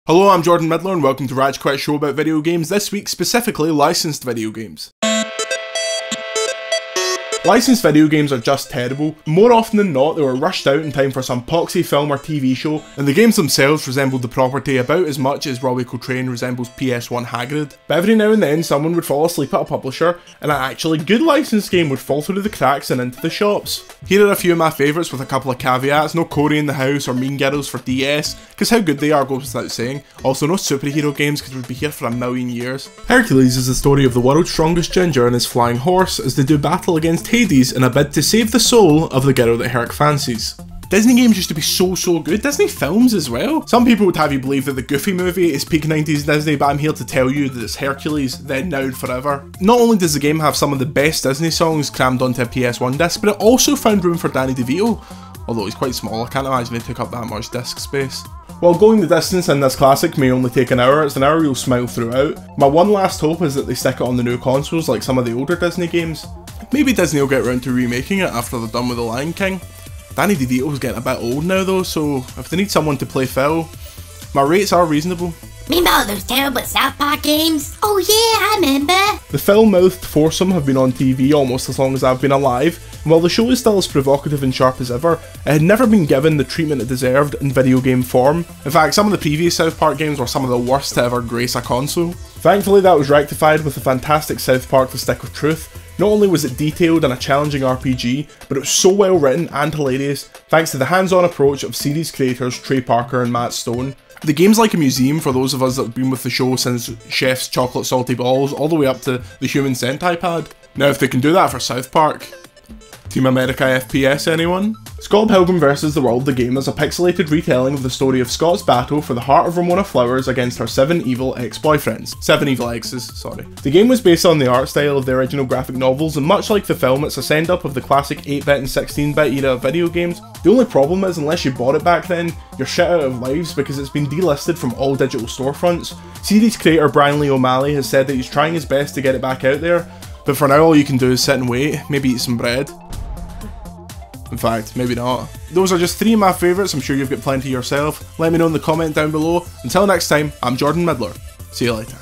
Hello, I'm Jordan Midler and welcome to Radge Quit Show about video games, this week specifically licensed video games. Licensed video games are just terrible. More often than not, they were rushed out in time for some poxy film or TV show, and the games themselves resembled the property about as much as Robbie Coltrane resembles PS1 Hagrid. But every now and then someone would fall asleep at a publisher, and an actually good licensed game would fall through the cracks and into the shops. Here are a few of my favourites with a couple of caveats: no Cory in the House or Mean Girls for DS, because how good they are goes without saying. Also no superhero games because we'd be here for a million years. Hercules is the story of the world's strongest ginger and his flying horse as they do battle against Hades in a bid to save the soul of the girl that Herc fancies. Disney games used to be so good, Disney films as well. Some people would have you believe that the Goofy movie is peak 90s Disney, but I'm here to tell you that it's Hercules, then, now and forever. Not only does the game have some of the best Disney songs crammed onto a PS1 disc, but it also found room for Danny DeVito. Although he's quite small, I can't imagine they took up that much disc space. While going the distance in this classic may only take an hour, it's an hour you'll smile throughout. My one last hope is that they stick it on the new consoles like some of the older Disney games. Maybe Disney will get around to remaking it after they're done with The Lion King. Danny DeVito's getting a bit old now though, so if they need someone to play Phil, my rates are reasonable. Remember those terrible South Park games? Oh yeah, I remember. The foul-mouthed foursome have been on TV almost as long as I've been alive, and while the show is still as provocative and sharp as ever, it had never been given the treatment it deserved in video game form. In fact, some of the previous South Park games were some of the worst to ever grace a console. Thankfully that was rectified with the fantastic South Park The Stick of Truth. Not only was it detailed and a challenging RPG, but it was so well written and hilarious thanks to the hands-on approach of series creators Trey Parker and Matt Stone. The game's like a museum for those of us that have been with the show since Chef's Chocolate Salty Balls all the way up to the Human Centipede. Now if they can do that for South Park, Team America FPS anyone? Scott Pilgrim vs. the World the game is a pixelated retelling of the story of Scott's battle for the heart of Ramona Flowers against her 7 evil ex-boyfriends. 7 evil exes, sorry. The game was based on the art style of the original graphic novels, and much like the film, it's a send-up of the classic 8-bit and 16-bit era of video games. The only problem is, unless you bought it back then, you're shit out of lives because it's been delisted from all digital storefronts. Series creator Brian Lee O'Malley has said that he's trying his best to get it back out there, but for now all you can do is sit and wait, maybe eat some bread. In fact, maybe not. Those are just 3 of my favourites, I'm sure you've got plenty yourself. Let me know in the comment down below. Until next time, I'm Jordan Midler. See you later.